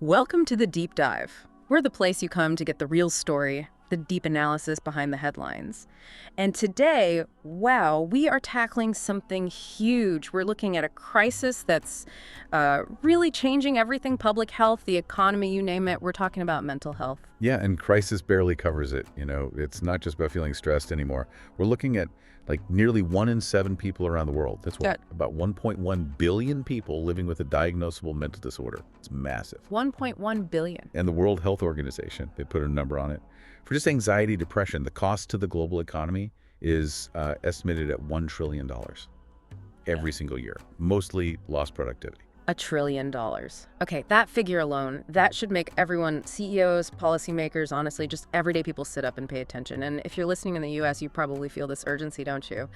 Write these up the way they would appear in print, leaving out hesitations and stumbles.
Welcome to the Deep Dive. We're the place you come to get the real story, the deep analysis behind the headlines. And today, wow, we are tackling something huge. We're looking at a crisis that's really changing everything, public health, the economy, you name it. We're talking about mental health. Yeah, and crisis barely covers it. It's not just about feeling stressed anymore. We're looking at like nearly 1 in 7 people around the world. That's what, about 1.1 billion people living with a diagnosable mental disorder. It's massive. 1.1 billion. And the World Health Organization, they put a number on it. For just anxiety, depression, the cost to the global economy is estimated at $1 trillion every single year, mostly lost productivity. $1 trillion. Okay, that figure alone, that should make everyone, CEOs, policymakers, honestly, just everyday people sit up and pay attention. And if you're listening in the US, you probably feel this urgency, don't you?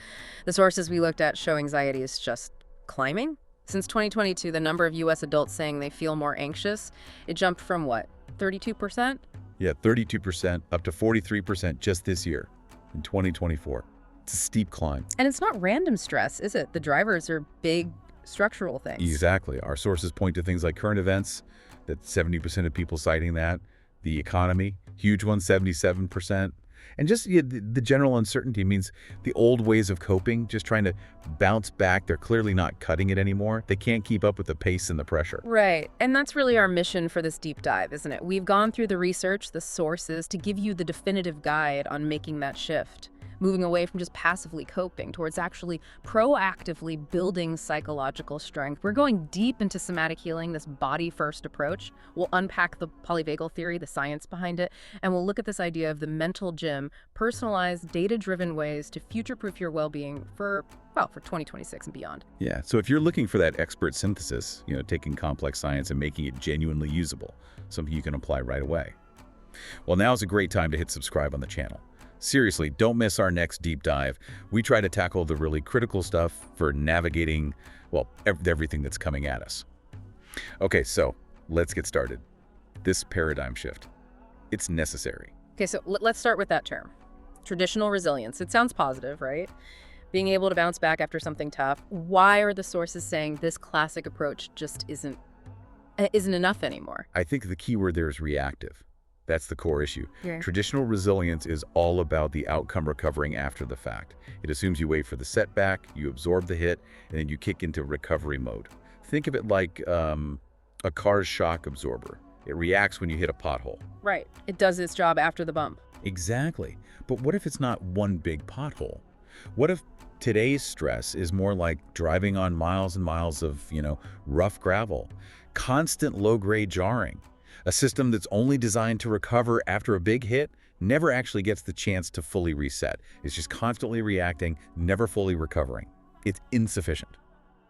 The sources we looked at show anxiety is just climbing. Since 2022, the number of US adults saying they feel more anxious, it jumped from what, 32%? Yeah, 32% up to 43% just this year in 2024. It's a steep climb. And it's not random stress, is it? The drivers are big structural things. Exactly. Our sources point to things like current events, that 70% of people citing that, the economy, huge one, 77%. And just the general uncertainty means the old ways of coping, just trying to bounce back, they're clearly not cutting it anymore. They can't keep up with the pace and the pressure. Right. And that's really our mission for this deep dive, isn't it? We've gone through the research, the sources, to give you the definitive guide on making that shift. Moving away from just passively coping towards actually proactively building psychological strength. We're going deep into somatic healing, this body-first approach. We'll unpack the polyvagal theory, the science behind it, and we'll look at this idea of the mental gym, personalized, data-driven ways to future-proof your well-being for 2026 and beyond. Yeah, so if you're looking for that expert synthesis, taking complex science and making it genuinely usable, something you can apply right away. Well, now's a great time to hit subscribe on the channel. Seriously, don't miss our next deep dive. We try to tackle the really critical stuff for navigating, everything that's coming at us. Okay, so let's get started. This paradigm shift, it's necessary. Okay, so let's start with that term. Traditional resilience. It sounds positive, right? Being able to bounce back after something tough. Why are the sources saying this classic approach just isn't enough anymore? I think the key word there is reactive. That's the core issue. Yeah. Traditional resilience is all about the outcome recovering after the fact. It assumes you wait for the setback, you absorb the hit, and then you kick into recovery mode. Think of it like a car's shock absorber. It reacts when you hit a pothole. Right. It does its job after the bump. Exactly. But what if it's not one big pothole? What if today's stress is more like driving on miles and miles of, rough gravel, constant low-grade jarring? A system that's only designed to recover after a big hit never actually gets the chance to fully reset. It's just constantly reacting, never fully recovering. It's insufficient.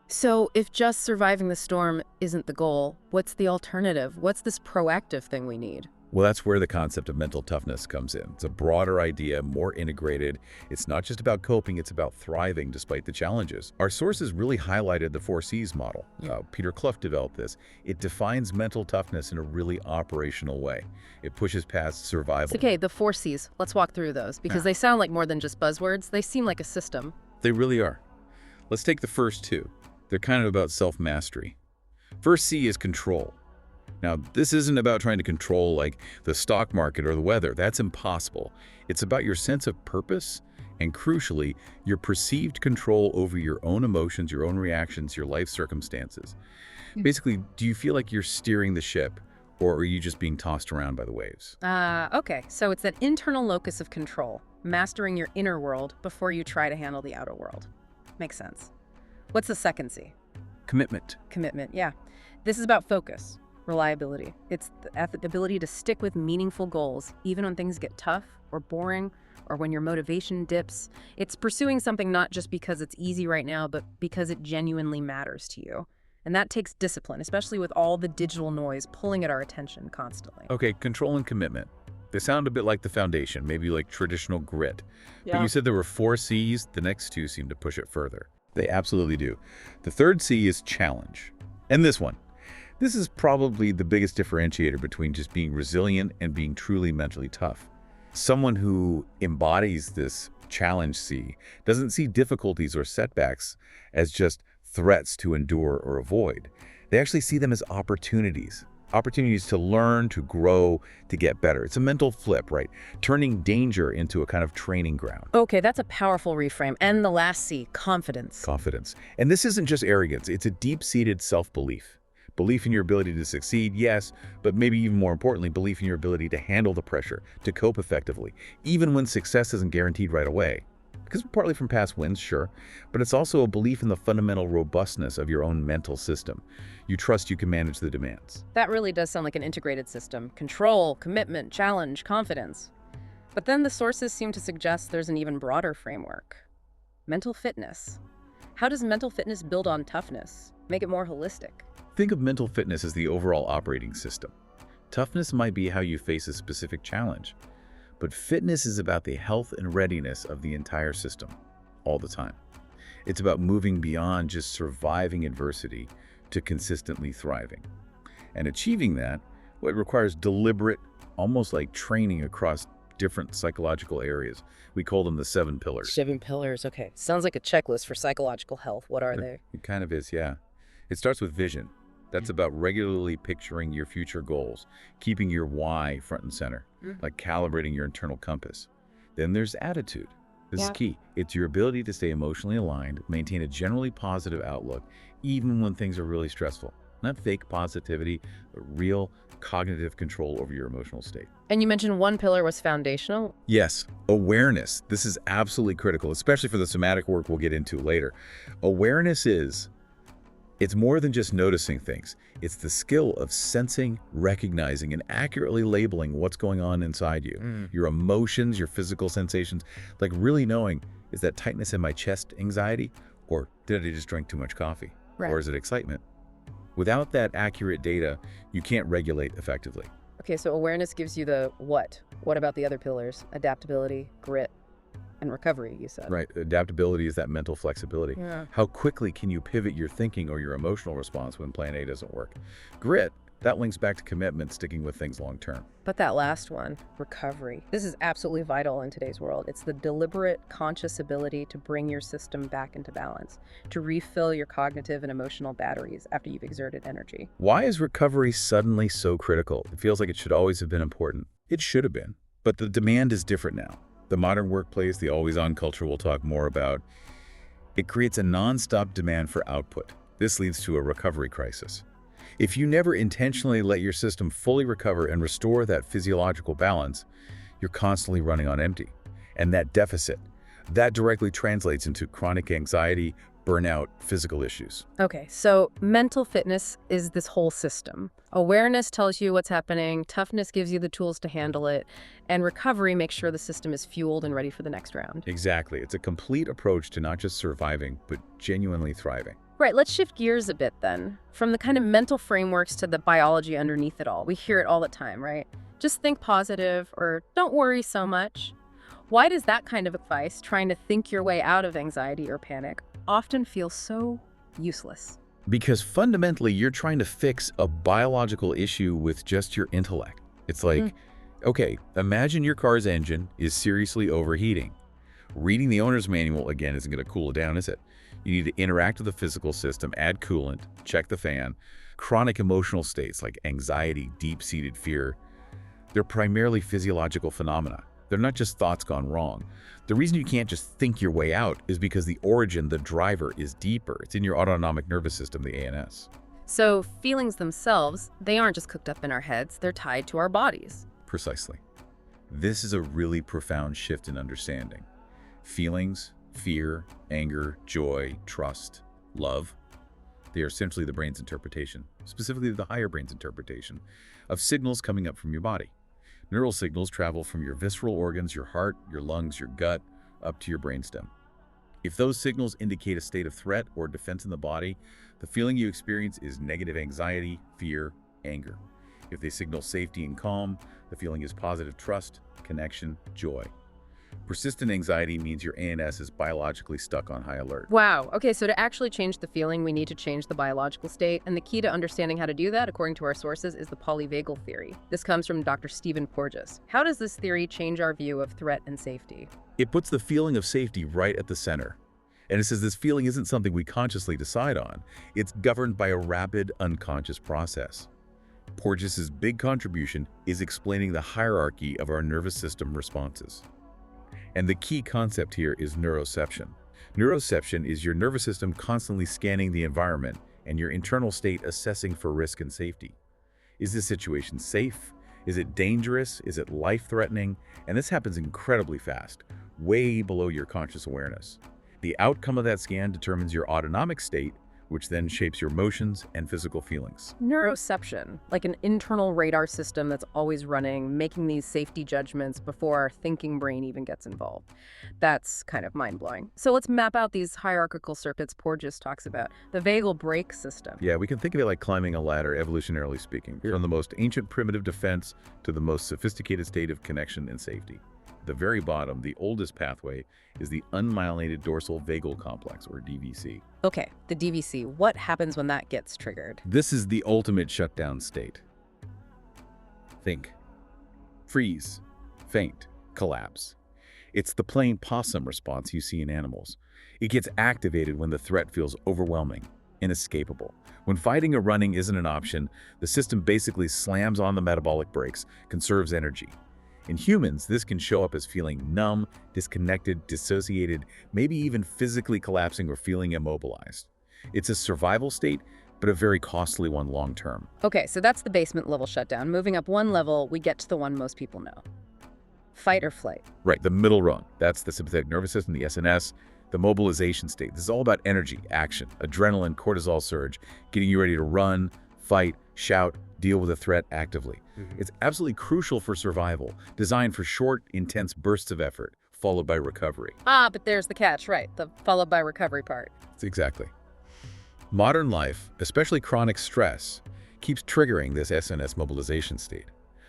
So if just surviving the storm isn't the goal, what's the alternative? What's this proactive thing we need? Well, that's where the concept of mental toughness comes in. It's a broader idea, more integrated. It's not just about coping, it's about thriving despite the challenges. Our sources really highlighted the 4 C's model. Peter Clough developed this. It defines mental toughness in a really operational way. It pushes past survival. Okay, the 4 C's. Let's walk through those because they sound like more than just buzzwords. They seem like a system. They really are. Let's take the first two. They're kind of about self-mastery. First C is control. Now, this isn't about trying to control like the stock market or the weather. That's impossible. It's about your sense of purpose and, crucially, your perceived control over your own emotions, your own reactions, your life circumstances. Basically, do you feel like you're steering the ship or are you just being tossed around by the waves? Okay, so it's that internal locus of control, mastering your inner world before you try to handle the outer world. Makes sense. What's the second C? Commitment. Commitment, yeah. This is about focus. Reliability. It's the ability to stick with meaningful goals, even when things get tough or boring or when your motivation dips. It's pursuing something not just because it's easy right now, but because it genuinely matters to you. And that takes discipline, especially with all the digital noise pulling at our attention constantly. Okay, control and commitment. They sound a bit like the foundation, maybe like traditional grit. Yeah. But you said there were 4 C's. The next 2 seem to push it further. They absolutely do. The third C is challenge. And this one. This is probably the biggest differentiator between just being resilient and being truly mentally tough. Someone who embodies this challenge C doesn't see difficulties or setbacks as just threats to endure or avoid. They actually see them as opportunities. Opportunities to learn, to grow, to get better. It's a mental flip, right? Turning danger into a kind of training ground. Okay, that's a powerful reframe. And the last C, confidence. Confidence. And this isn't just arrogance, it's a deep-seated self-belief. Belief in your ability to succeed, yes, but maybe even more importantly, belief in your ability to handle the pressure, to cope effectively, even when success isn't guaranteed right away. Because partly from past wins, sure, but it's also a belief in the fundamental robustness of your own mental system. You trust you can manage the demands. That really does sound like an integrated system. Control, commitment, challenge, confidence. But then the sources seem to suggest there's an even broader framework. Mental fitness. How does mental fitness build on toughness? Make it more holistic? Think of mental fitness as the overall operating system. Toughness might be how you face a specific challenge, but fitness is about the health and readiness of the entire system, all the time. It's about moving beyond just surviving adversity to consistently thriving. And achieving that, well, it requires deliberate, almost like training across different psychological areas. We call them the 7 pillars. 7 pillars, okay. Sounds like a checklist for psychological health. What are they? It kind of is, yeah. It starts with vision. That's about regularly picturing your future goals, keeping your why front and center, like calibrating your internal compass. Then there's attitude. This is key. It's your ability to stay emotionally aligned, maintain a generally positive outlook, even when things are really stressful. Not fake positivity, but real cognitive control over your emotional state. And you mentioned one pillar was foundational. Yes, awareness. This is absolutely critical, especially for the somatic work we'll get into later. Awareness it's more than just noticing things. It's the skill of sensing, recognizing, and accurately labeling what's going on inside you. Your emotions, your physical sensations, like really knowing, is that tightness in my chest anxiety? Or did I just drink too much coffee? Right. Or is it excitement? Without that accurate data, you can't regulate effectively. Okay, so awareness gives you the what. What about the other pillars? Adaptability, grit, and recovery, you said. Right. Adaptability is that mental flexibility. Yeah. How quickly can you pivot your thinking or your emotional response when plan A doesn't work? Grit, that links back to commitment, sticking with things long term. But that last one, recovery. This is absolutely vital in today's world. It's the deliberate, conscious ability to bring your system back into balance, to refill your cognitive and emotional batteries after you've exerted energy. Why is recovery suddenly so critical? It feels like it should always have been important. It should have been. But the demand is different now. The modern workplace, the always-on culture we'll talk more about, it creates a non-stop demand for output. This leads to a recovery crisis. If you never intentionally let your system fully recover and restore that physiological balance, you're constantly running on empty. And that deficit, that directly translates into chronic anxiety, burnout, physical issues. Okay, so mental fitness is this whole system. Awareness tells you what's happening, toughness gives you the tools to handle it, and recovery makes sure the system is fueled and ready for the next round. Exactly. It's a complete approach to not just surviving, but genuinely thriving. Right, let's shift gears a bit then. From the kind of mental frameworks to the biology underneath it all. We hear it all the time, right? Just think positive or don't worry so much. Why does that kind of advice, trying to think your way out of anxiety or panic, often feel so useless? Because fundamentally, you're trying to fix a biological issue with just your intellect. It's like, okay, imagine your car's engine is seriously overheating. Reading the owner's manual, again, isn't going to cool it down, is it? You need to interact with the physical system, add coolant, check the fan. Chronic emotional states like anxiety, deep-seated fear, they're primarily physiological phenomena. They're not just thoughts gone wrong. The reason you can't just think your way out is because the origin, the driver, is deeper. It's in your autonomic nervous system, the ANS. So feelings themselves, they aren't just cooked up in our heads, they're tied to our bodies. Precisely. This is a really profound shift in understanding. Feelings, fear, anger, joy, trust, love, they are essentially the brain's interpretation, specifically the higher brain's interpretation, of signals coming up from your body. Neural signals travel from your visceral organs, your heart, your lungs, your gut, up to your brainstem. If those signals indicate a state of threat or defense in the body, the feeling you experience is negative anxiety, fear, anger. If they signal safety and calm, the feeling is positive trust, connection, joy. Persistent anxiety means your ANS is biologically stuck on high alert. Wow. Okay, so to actually change the feeling, we need to change the biological state. And the key to understanding how to do that, according to our sources, is the polyvagal theory. This comes from Dr. Stephen Porges. How does this theory change our view of threat and safety? It puts the feeling of safety right at the center. And it says this feeling isn't something we consciously decide on. It's governed by a rapid, unconscious process. Porges's big contribution is explaining the hierarchy of our nervous system responses. And the key concept here is neuroception. Neuroception is your nervous system constantly scanning the environment and your internal state assessing for risk and safety. Is this situation safe? Is it dangerous? Is it life-threatening? And this happens incredibly fast, way below your conscious awareness. The outcome of that scan determines your autonomic state, which then shapes your emotions and physical feelings. Neuroception, like an internal radar system that's always running, making these safety judgments before our thinking brain even gets involved. That's kind of mind-blowing. So let's map out these hierarchical circuits Porges talks about. The vagal brake system. Yeah, we can think of it like climbing a ladder, evolutionarily speaking, from the most ancient primitive defense to the most sophisticated state of connection and safety. At the very bottom, the oldest pathway is the unmyelinated dorsal vagal complex, or DVC. Okay, the DVC. What happens when that gets triggered? This is the ultimate shutdown state. Think. Freeze, faint, collapse. It's the plain possum response you see in animals. It gets activated when the threat feels overwhelming, inescapable. When fighting or running isn't an option, the system basically slams on the metabolic brakes, conserves energy. In humans, this can show up as feeling numb, disconnected, dissociated, maybe even physically collapsing or feeling immobilized. It's a survival state, but a very costly one long term. Okay, so that's the basement level shutdown. Moving up one level, we get to the one most people know. Fight or flight. Right, the middle rung. That's the sympathetic nervous system, the SNS, the mobilization state. This is all about energy, action, adrenaline, cortisol surge, getting you ready to run, fight, shout, deal with a threat actively. It's absolutely crucial for survival, designed for short, intense bursts of effort, followed by recovery. Ah, but there's the catch, right? The followed by recovery part. Exactly. Modern life, especially chronic stress, keeps triggering this SNS mobilization state,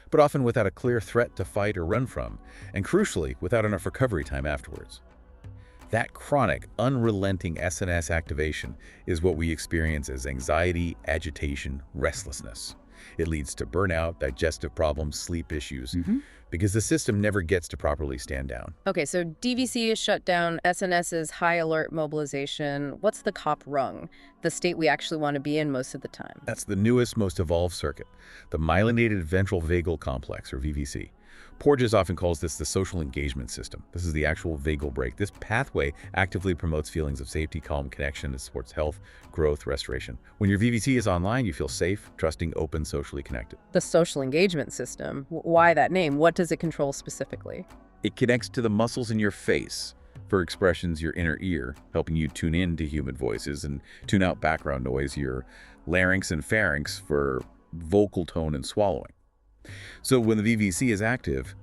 but often without a clear threat to fight or run from, and crucially, without enough recovery time afterwards. That chronic, unrelenting SNS activation is what we experience as anxiety, agitation, restlessness. It leads to burnout, digestive problems, sleep issues, because the system never gets to properly stand down. Okay, so DVC is shut down, SNS is high alert mobilization. What's the top rung? The state we actually want to be in most of the time. That's the newest, most evolved circuit, the myelinated ventral vagal complex, or VVC. Porges often calls this the social engagement system. This is the actual vagal brake. This pathway actively promotes feelings of safety, calm, connection. It supports health, growth, restoration. When your VVC is online, you feel safe, trusting, open, socially connected. The social engagement system. Why that name? What does it control specifically? It connects to the muscles in your face for expressions, your inner ear, helping you tune in to human voices and tune out background noise, your larynx and pharynx for vocal tone and swallowing. So when the VVC is active,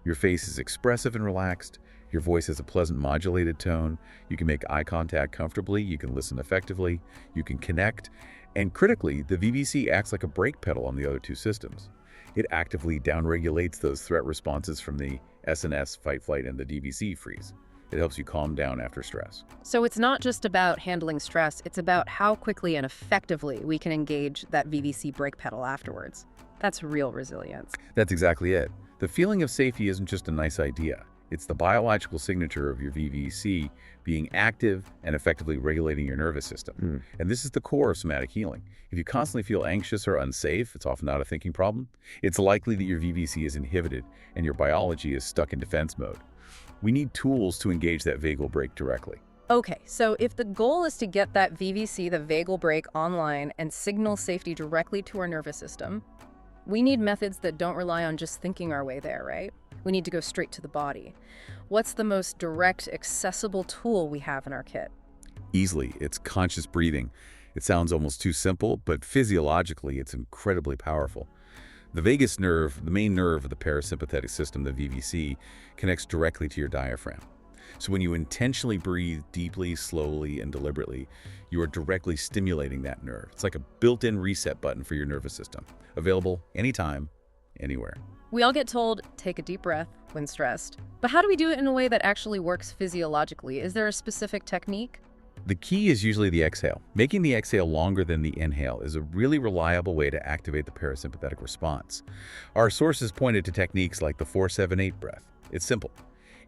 your face is expressive and relaxed, your voice has a pleasant modulated tone, you can make eye contact comfortably, you can listen effectively, you can connect, and critically, the VVC acts like a brake pedal on the other two systems. It actively downregulates those threat responses from the SNS, fight, flight, and the DVC, freeze. It helps you calm down after stress. So it's not just about handling stress, it's about how quickly and effectively we can engage that VVC brake pedal afterwards. That's real resilience. That's exactly it. The feeling of safety isn't just a nice idea. It's the biological signature of your VVC being active and effectively regulating your nervous system. And this is the core of somatic healing. If you constantly feel anxious or unsafe, it's often not a thinking problem. It's likely that your VVC is inhibited and your biology is stuck in defense mode. We need tools to engage that vagal brake directly. Okay, so if the goal is to get that VVC, the vagal brake, online and signal safety directly to our nervous system, we need methods that don't rely on just thinking our way there, right? We need to go straight to the body. What's the most direct, accessible tool we have in our kit? Easily, it's conscious breathing. It sounds almost too simple, but physiologically, it's incredibly powerful. The vagus nerve, the main nerve of the parasympathetic system, the VVC, connects directly to your diaphragm. So when you intentionally breathe deeply, slowly, and deliberately, you are directly stimulating that nerve. It's like a built-in reset button for your nervous system, available anytime, anywhere. We all get told, take a deep breath when stressed. But how do we do it in a way that actually works physiologically? Is there a specific technique? The key is usually the exhale. Making the exhale longer than the inhale is a really reliable way to activate the parasympathetic response. Our sources pointed to techniques like the 4-7-8 breath. It's simple.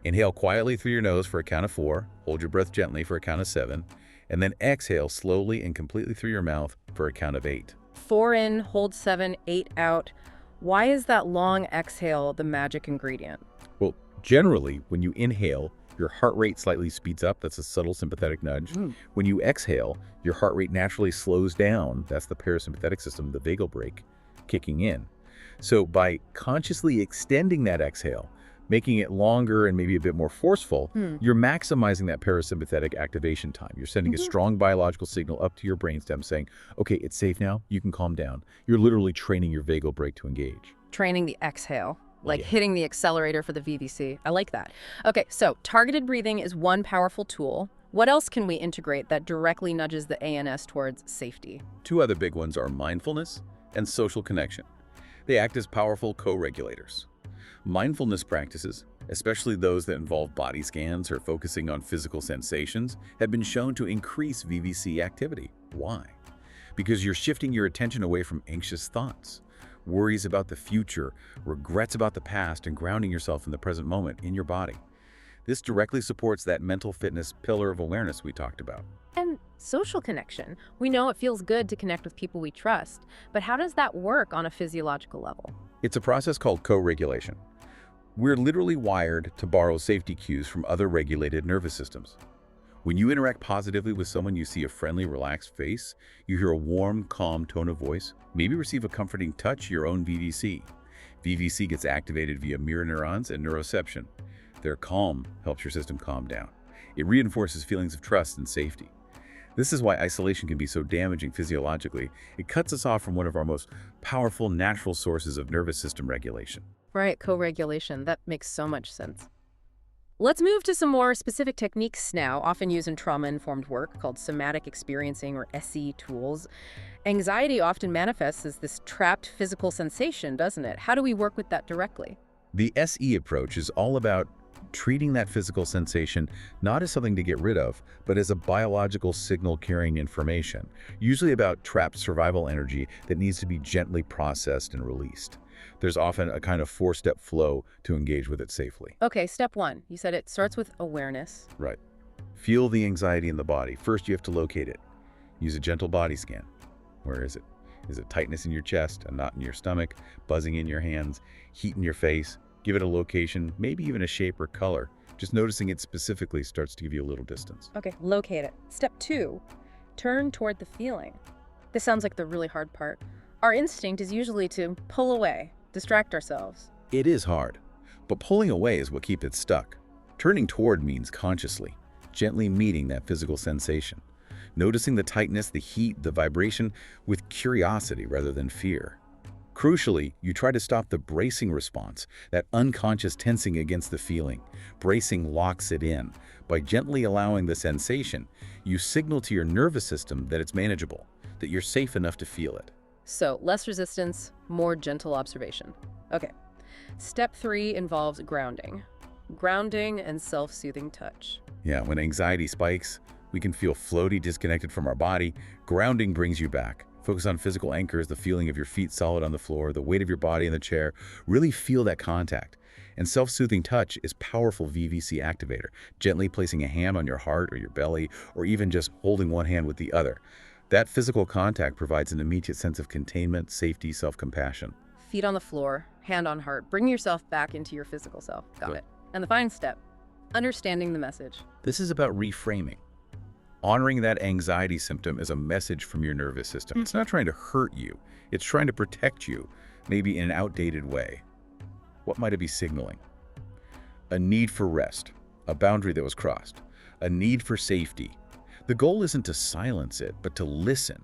Inhale quietly through your nose for a count of 4, hold your breath gently for a count of 7, and then exhale slowly and completely through your mouth for a count of 8. 4 in, hold 7, 8 out. Why is that long exhale the magic ingredient? Well, generally, when you inhale, your heart rate slightly speeds up. That's a subtle sympathetic nudge. Mm. When you exhale, your heart rate naturally slows down. That's the parasympathetic system, the vagal brake, kicking in. So by consciously extending that exhale, making it longer and maybe a bit more forceful, Hmm. you're maximizing that parasympathetic activation time. You're sending a Mhm. strong biological signal up to your brainstem saying, okay, it's safe now, you can calm down. You're literally training your vagal brake to engage. Training the exhale, like Yeah. hitting the accelerator for the VVC. I like that. Okay, so targeted breathing is one powerful tool. What else can we integrate that directly nudges the ANS towards safety? Two other big ones are mindfulness and social connection. They act as powerful co-regulators. Mindfulness practices, especially those that involve body scans or focusing on physical sensations, have been shown to increase VVC activity. Why? Because you're shifting your attention away from anxious thoughts, worries about the future, regrets about the past, and grounding yourself in the present moment in your body. This directly supports that mental fitness pillar of awareness we talked about. And social connection. We know it feels good to connect with people we trust, but how does that work on a physiological level? It's a process called co-regulation. We're literally wired to borrow safety cues from other regulated nervous systems. When you interact positively with someone, you see a friendly, relaxed face, you hear a warm, calm tone of voice, maybe receive a comforting touch, your own VVC. VVC gets activated via mirror neurons and neuroception. Their calm helps your system calm down. It reinforces feelings of trust and safety. This is why isolation can be so damaging physiologically. It cuts us off from one of our most powerful natural sources of nervous system regulation. Right, co-regulation. That makes so much sense. Let's move to some more specific techniques now, often used in trauma-informed work called somatic experiencing or SE tools. Anxiety often manifests as this trapped physical sensation, doesn't it? How do we work with that directly? The SE approach is all about treating that physical sensation not as something to get rid of, but as a biological signal carrying information, usually about trapped survival energy that needs to be gently processed and released. There's often a kind of four-step flow to engage with it safely. Okay, step 1. You said it starts with awareness. Right. Feel the anxiety in the body. First, you have to locate it. Use a gentle body scan. Where is it? Is it tightness in your chest, a knot in your stomach, buzzing in your hands, heat in your face? Give it a location, maybe even a shape or color. Just noticing it specifically starts to give you a little distance. Okay, locate it. Step 2, turn toward the feeling. This sounds like the really hard part. Our instinct is usually to pull away, distract ourselves. It is hard, but pulling away is what keeps it stuck. Turning toward means consciously, gently meeting that physical sensation. Noticing the tightness, the heat, the vibration with curiosity rather than fear. Crucially, you try to stop the bracing response, that unconscious tensing against the feeling. Bracing locks it in. By gently allowing the sensation, you signal to your nervous system that it's manageable, that you're safe enough to feel it. So, less resistance, more gentle observation. Okay. Step 3 involves grounding. Grounding and self-soothing touch. Yeah, when anxiety spikes, we can feel floaty, disconnected from our body. Grounding brings you back. Focus on physical anchors, the feeling of your feet solid on the floor, the weight of your body in the chair. Really feel that contact. And self-soothing touch is powerful VVC activator, gently placing a hand on your heart or your belly, or even just holding one hand with the other. That physical contact provides an immediate sense of containment, safety, self-compassion. Feet on the floor, hand on heart. Bring yourself back into your physical self. Got Good. it. And the final step, understanding the message. This is about reframing. Honoring that anxiety symptom as a message from your nervous system. It's not trying to hurt you. It's trying to protect you, maybe in an outdated way. What might it be signaling? A need for rest, a boundary that was crossed, a need for safety. The goal isn't to silence it, but to listen.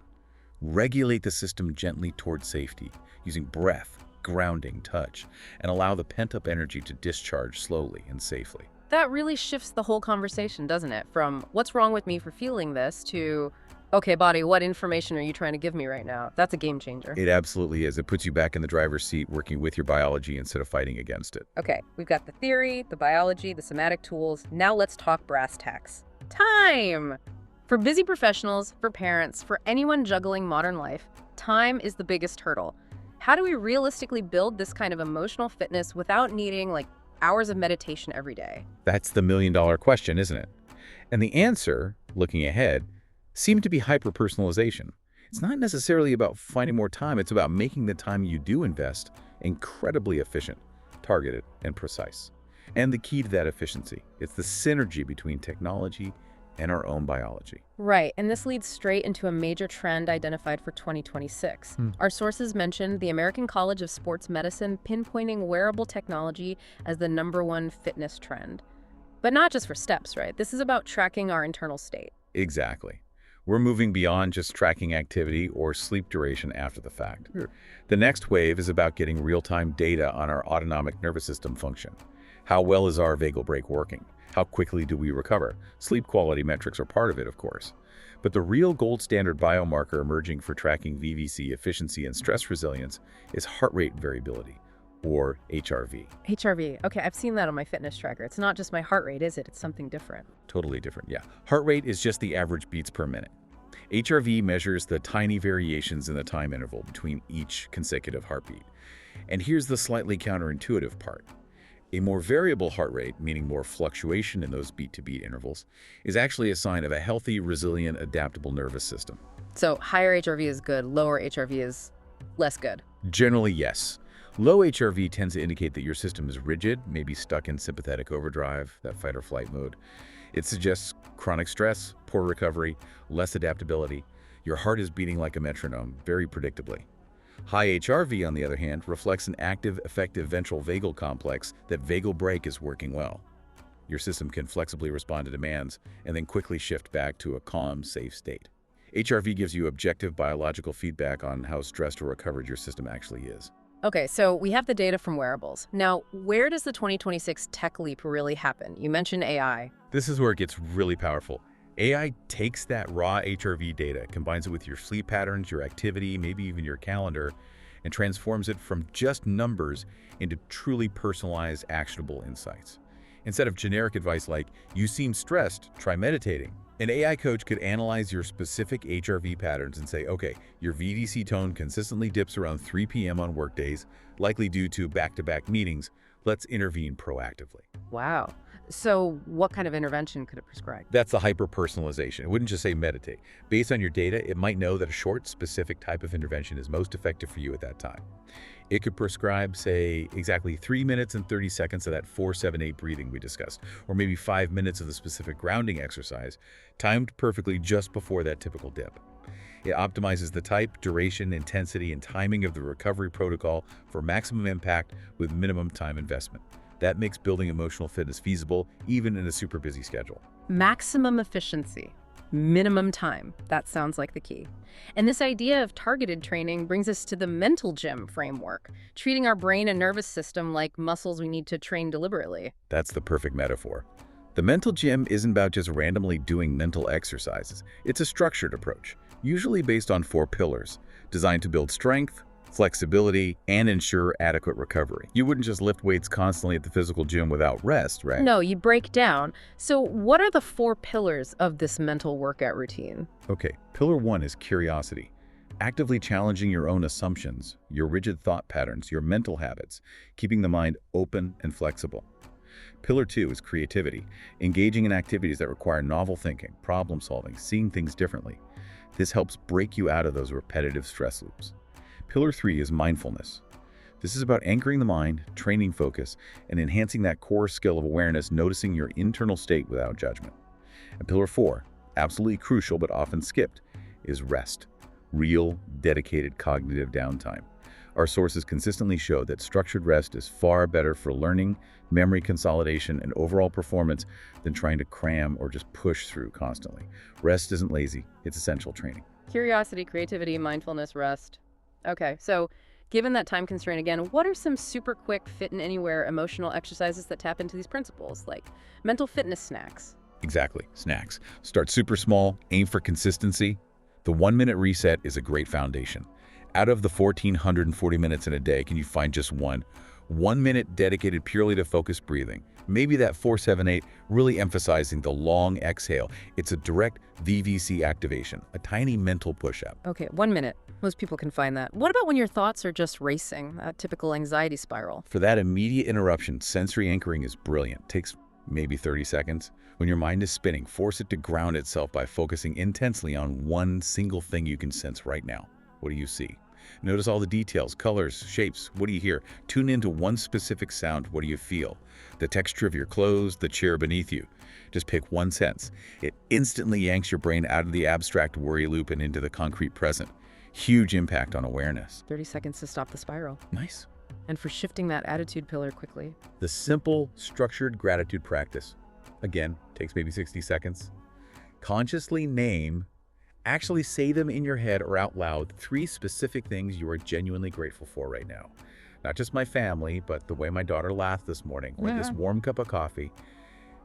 Regulate the system gently toward safety, using breath, grounding, touch, and allow the pent-up energy to discharge slowly and safely. That really shifts the whole conversation, doesn't it? From what's wrong with me for feeling this to, okay, body, what information are you trying to give me right now? That's a game changer. It absolutely is. It puts you back in the driver's seat, working with your biology instead of fighting against it. Okay, we've got the theory, the biology, the somatic tools. Now let's talk brass tacks. Time! For busy professionals, for parents, for anyone juggling modern life, time is the biggest hurdle. How do we realistically build this kind of emotional fitness without needing, hours of meditation every day? That's the million-dollar question, isn't it? And the answer, looking ahead, seemed to be hyper-personalization. It's not necessarily about finding more time, it's about making the time you do invest incredibly efficient, targeted, and precise. And the key to that efficiency, it's the synergy between technology and our own biology. Right, and this leads straight into a major trend identified for 2026. Our sources mentioned the American College of Sports Medicine pinpointing wearable technology as the #1 fitness trend. But not just for steps, right? This is about tracking our internal state. Exactly. We're moving beyond just tracking activity or sleep duration after the fact. Sure. The next wave is about getting real-time data on our autonomic nervous system function. How well is our vagal brake working? How quickly do we recover? Sleep quality metrics are part of it, of course. But the real gold standard biomarker emerging for tracking VVC efficiency and stress resilience is heart rate variability, or HRV. HRV. Okay, I've seen that on my fitness tracker. It's not just my heart rate, is it? It's something different. Totally different, yeah. Heart rate is just the average beats per minute. HRV measures the tiny variations in the time interval between each consecutive heartbeat. And here's the slightly counterintuitive part. A more variable heart rate, meaning more fluctuation in those beat-to-beat intervals, is actually a sign of a healthy, resilient, adaptable nervous system. So higher HRV is good, lower HRV is less good. Generally, yes. Low HRV tends to indicate that your system is rigid, maybe stuck in sympathetic overdrive, that fight or flight mode. It suggests chronic stress, poor recovery, less adaptability. Your heart is beating like a metronome, very predictably. High HRV, on the other hand, reflects an active, effective ventral vagal complex that vagal brake is working well. Your system can flexibly respond to demands and then quickly shift back to a calm, safe state. HRV gives you objective biological feedback on how stressed or recovered your system actually is. Okay, so we have the data from wearables. Now, where does the 2026 tech leap really happen? You mentioned AI. This is where it gets really powerful. AI takes that raw HRV data, combines it with your sleep patterns, your activity, maybe even your calendar, and transforms it from just numbers into truly personalized, actionable insights. Instead of generic advice like, "You seem stressed, try meditating," an AI coach could analyze your specific HRV patterns and say, okay, your VDC tone consistently dips around 3 p.m. on workdays, likely due to back-to-back meetings. Let's intervene proactively. Wow. So what kind of intervention could it prescribe? That's the hyper-personalization. It wouldn't just say meditate. Based on your data, it might know that a short, specific type of intervention is most effective for you at that time. It could prescribe, say, exactly 3 minutes and 30 seconds of that 4-7-8 breathing we discussed, or maybe 5 minutes of the specific grounding exercise, timed perfectly just before that typical dip. It optimizes the type, duration, intensity, and timing of the recovery protocol for maximum impact with minimum time investment. That makes building emotional fitness feasible, even in a super busy schedule. Maximum efficiency, minimum time. That sounds like the key. And this idea of targeted training brings us to the mental gym framework, treating our brain and nervous system like muscles we need to train deliberately. That's the perfect metaphor. The mental gym isn't about just randomly doing mental exercises. It's a structured approach, usually based on 4 pillars, designed to build strength, flexibility, and ensure adequate recovery. You wouldn't just lift weights constantly at the physical gym without rest, right? No, you break down. So what are the 4 pillars of this mental workout routine? Okay, pillar 1 is curiosity. Actively challenging your own assumptions, your rigid thought patterns, your mental habits, keeping the mind open and flexible. Pillar 2 is creativity, engaging in activities that require novel thinking, problem solving, seeing things differently. This helps break you out of those repetitive stress loops. Pillar 3 is mindfulness. This is about anchoring the mind, training focus, and enhancing that core skill of awareness, noticing your internal state without judgment. And pillar 4, absolutely crucial but often skipped, is rest. Real, dedicated cognitive downtime. Our sources consistently show that structured rest is far better for learning, memory consolidation, and overall performance than trying to cram or just push through constantly. Rest isn't lazy, it's essential training. Curiosity, creativity, mindfulness, rest. Okay, so given that time constraint again, what are some super quick, fit-in-anywhere emotional exercises that tap into these principles, like mental fitness snacks? Exactly, snacks. Start super small, aim for consistency. The 1-minute reset is a great foundation. Out of the 1,440 minutes in a day, can you find just 1 minute dedicated purely to focused breathing? Maybe that 4-7-8, really emphasizing the long exhale. It's a direct VVC activation, a tiny mental push-up. Okay, 1 minute. Most people can find that. What about when your thoughts are just racing, a typical anxiety spiral? For that immediate interruption, sensory anchoring is brilliant. Takes maybe 30 seconds. When your mind is spinning, force it to ground itself by focusing intensely on one single thing you can sense right now. What do you see? Notice all the details, colors, shapes. What do you hear? Tune into one specific sound. What do you feel? The texture of your clothes, the chair beneath you. Just pick one sense. It instantly yanks your brain out of the abstract worry loop and into the concrete present. Huge impact on awareness. 30 seconds to stop the spiral. Nice. And for shifting that attitude pillar quickly. The simple, structured gratitude practice. Again, takes maybe 60 seconds. Consciously name, actually say them in your head or out loud, 3 specific things you are genuinely grateful for right now. Not just my family, but the way my daughter laughed this morning, or this warm cup of coffee.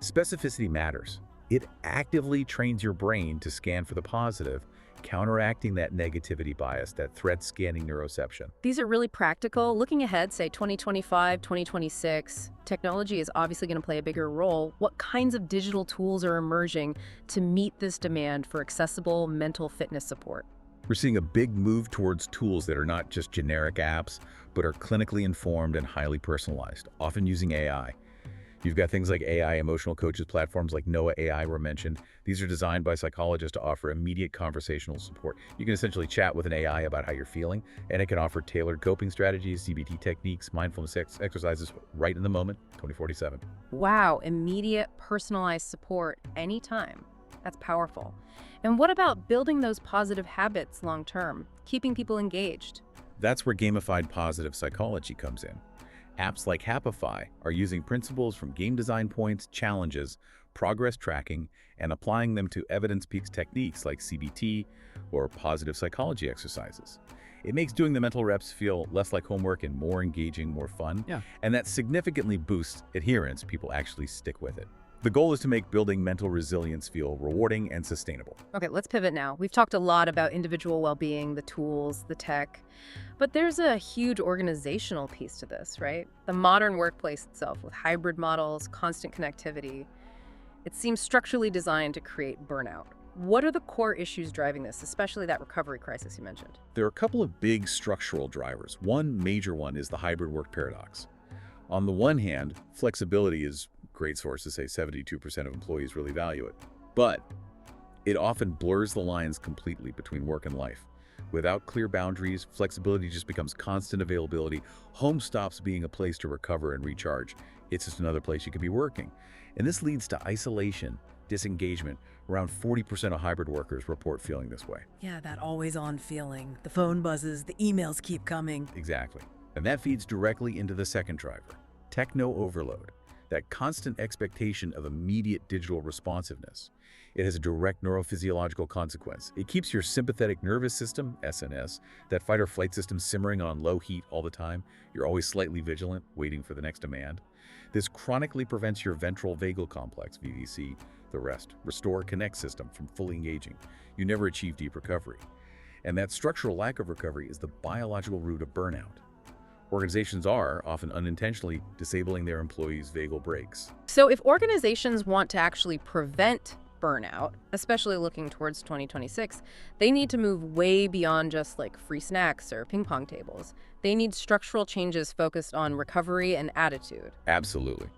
Specificity matters. It actively trains your brain to scan for the positive, counteracting that negativity bias, that threat scanning neuroception. These are really practical. Looking ahead, say 2025, 2026, technology is obviously going to play a bigger role. What kinds of digital tools are emerging to meet this demand for accessible mental fitness support? We're seeing a big move towards tools that are not just generic apps, but are clinically informed and highly personalized, often using AI. You've got things like AI emotional coaches platforms like Noah AI were mentioned. These are designed by psychologists to offer immediate conversational support. You can essentially chat with an AI about how you're feeling, and it can offer tailored coping strategies, CBT techniques, mindfulness exercises right in the moment, 24/7. Wow, immediate personalized support anytime. That's powerful. And what about building those positive habits long term, keeping people engaged? That's where gamified positive psychology comes in. Apps like Happify are using principles from game design points, challenges, progress tracking, and applying them to evidence-based techniques like CBT or positive psychology exercises. It makes doing the mental reps feel less like homework and more engaging, more fun. Yeah. And that significantly boosts adherence. People actually stick with it. The goal is to make building mental resilience feel rewarding and sustainable. Okay, let's pivot now. We've talked a lot about individual well-being, the tools, the tech, but there's a huge organizational piece to this, right? The modern workplace itself, with hybrid models, constant connectivity, it seems structurally designed to create burnout. What are the core issues driving this, especially that recovery crisis you mentioned? There are a couple of big structural drivers. One major one is the hybrid work paradox. On the one hand, flexibility is great sources say 72% of employees really value it. But it often blurs the lines completely between work and life. Without clear boundaries, flexibility just becomes constant availability. Home stops being a place to recover and recharge. It's just another place you could be working. And this leads to isolation, disengagement. Around 40% of hybrid workers report feeling this way. Yeah, that always-on feeling. The phone buzzes, the emails keep coming. Exactly. And that feeds directly into the second driver, techno overload. That constant expectation of immediate digital responsiveness. It has a direct neurophysiological consequence. It keeps your sympathetic nervous system, SNS, that fight or flight system simmering on low heat all the time. You're always slightly vigilant, waiting for the next demand. This chronically prevents your ventral vagal complex, VVC, the rest, restore, connect system from fully engaging. You never achieve deep recovery. And that structural lack of recovery is the biological root of burnout. Organizations are, often unintentionally, disabling their employees' vagal brakes. So if organizations want to actually prevent burnout, especially looking towards 2026, they need to move way beyond just like free snacks or ping pong tables. They need structural changes focused on recovery and attitude. Absolutely.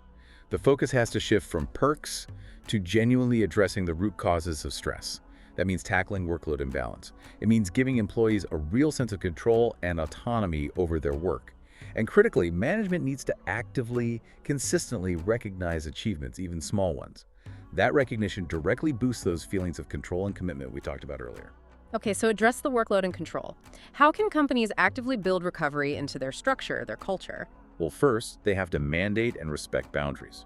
The focus has to shift from perks to genuinely addressing the root causes of stress. That means tackling workload imbalance. It means giving employees a real sense of control and autonomy over their work. And critically, management needs to actively, consistently recognize achievements, even small ones. That recognition directly boosts those feelings of control and commitment we talked about earlier. Okay, so address the workload and control. How can companies actively build recovery into their structure, their culture? Well, first, they have to mandate and respect boundaries.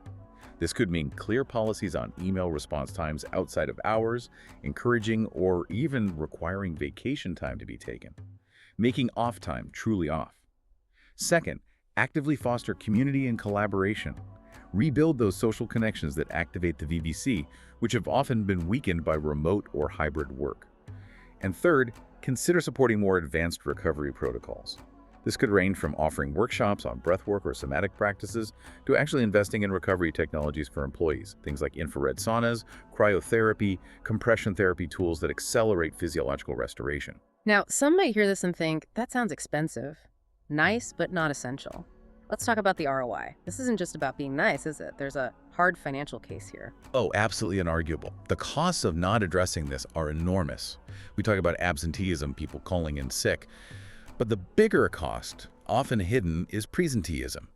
This could mean clear policies on email response times outside of hours, encouraging or even requiring vacation time to be taken, making off time truly off. Second, actively foster community and collaboration. Rebuild those social connections that activate the VVC, which have often been weakened by remote or hybrid work. And third, consider supporting more advanced recovery protocols. This could range from offering workshops on breathwork or somatic practices to actually investing in recovery technologies for employees, things like infrared saunas, cryotherapy, compression therapy tools that accelerate physiological restoration. Now, some might hear this and think, that sounds expensive. Nice, but not essential. Let's talk about the ROI. This isn't just about being nice, is it? There's a hard financial case here. Oh, absolutely unarguable. The costs of not addressing this are enormous. We talk about absenteeism, people calling in sick. But the bigger cost, often hidden, is presenteeism.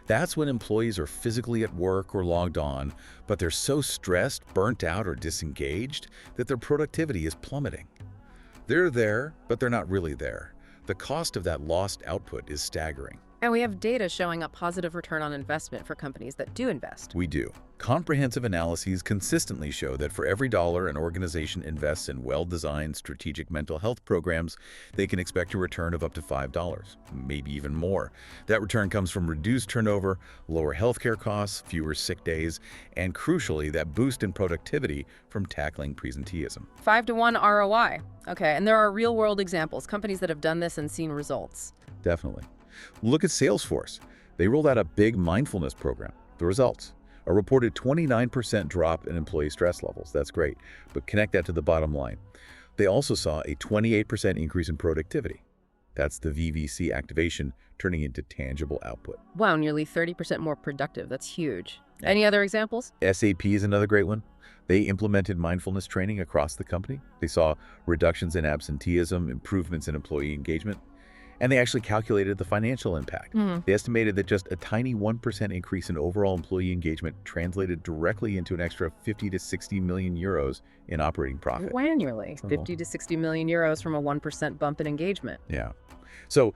That's when employees are physically at work or logged on, but they're so stressed, burnt out, or disengaged that their productivity is plummeting. They're there, but they're not really there. The cost of that lost output is staggering. And we have data showing a positive return on investment for companies that do invest. We do. Comprehensive analyses consistently show that for every dollar an organization invests in well-designed strategic mental health programs, they can expect a return of up to $5, maybe even more. That return comes from reduced turnover, lower healthcare costs, fewer sick days, and crucially, that boost in productivity from tackling presenteeism. 5-to-1 ROI. Okay, and there are real-world examples, companies that have done this and seen results. Definitely. Look at Salesforce. They rolled out a big mindfulness program. The results: a reported 29% drop in employee stress levels. That's great, but connect that to the bottom line. They also saw a 28% increase in productivity. That's the VVC activation turning into tangible output. Wow, nearly 30% more productive. That's huge. Any other examples? SAP is another great one. They implemented mindfulness training across the company. They saw reductions in absenteeism, improvements in employee engagement, and they actually calculated the financial impact. They estimated that just a tiny 1% increase in overall employee engagement translated directly into an extra 50 to 60 million euros in operating profit. Annually, 50 to 60 million euros from a 1% bump in engagement. Yeah. So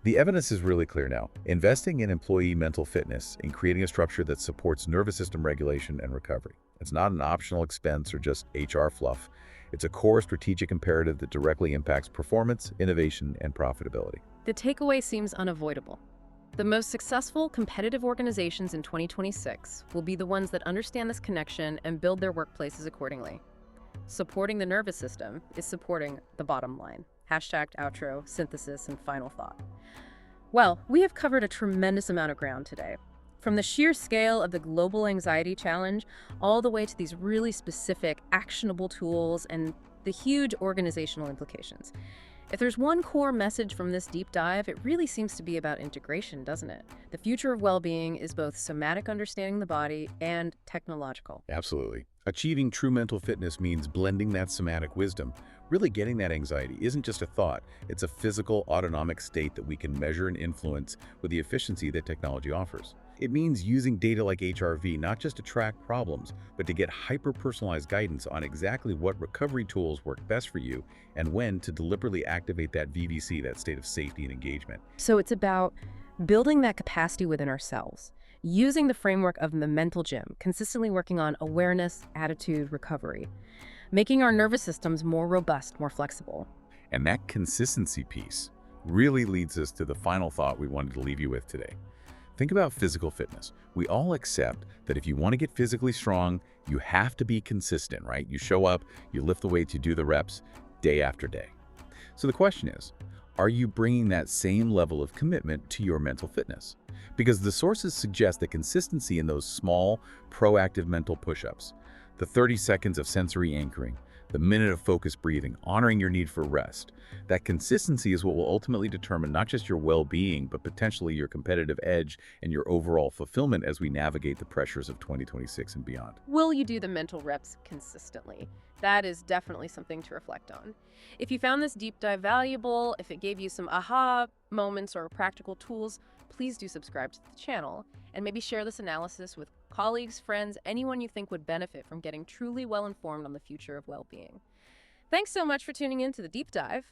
the evidence is really clear now. Investing in employee mental fitness and creating a structure that supports nervous system regulation and recovery. It's not an optional expense or just HR fluff. It's a core strategic imperative that directly impacts performance, innovation, and profitability. The takeaway seems unavoidable. The most successful competitive organizations in 2026 will be the ones that understand this connection and build their workplaces accordingly. Supporting the nervous system is supporting the bottom line. Hashtag outro, synthesis, and final thought. Well, we have covered a tremendous amount of ground today. From the sheer scale of the global anxiety challenge, all the way to these really specific, actionable tools and the huge organizational implications. If there's one core message from this deep dive, it really seems to be about integration, doesn't it? The future of well-being is both somatic understanding the body and technological. Absolutely. Achieving true mental fitness means blending that somatic wisdom. Really getting that anxiety isn't just a thought, it's a physical, autonomic state that we can measure and influence with the efficiency that technology offers. It means using data like HRV not just to track problems, but to get hyper-personalized guidance on exactly what recovery tools work best for you and when to deliberately activate that VVC, that state of safety and engagement. So it's about building that capacity within ourselves, using the framework of the mental gym, consistently working on awareness, attitude, recovery, making our nervous systems more robust, more flexible. And that consistency piece really leads us to the final thought we wanted to leave you with today. Think about physical fitness. We all accept that if you want to get physically strong, you have to be consistent, right? You show up, you lift the weights, you do the reps day after day. So the question is, are you bringing that same level of commitment to your mental fitness? Because the sources suggest that consistency in those small, proactive mental push-ups, the 30 seconds of sensory anchoring, the minute of focused breathing, honoring your need for rest, that consistency is what will ultimately determine not just your well-being, but potentially your competitive edge and your overall fulfillment as we navigate the pressures of 2026 and beyond. Will you do the mental reps consistently? That is definitely something to reflect on. If you found this deep dive valuable, if it gave you some aha moments or practical tools, please do subscribe to the channel and maybe share this analysis with colleagues, friends, anyone you think would benefit from getting truly well informed on the future of well-being. Thanks so much for tuning in to the deep dive.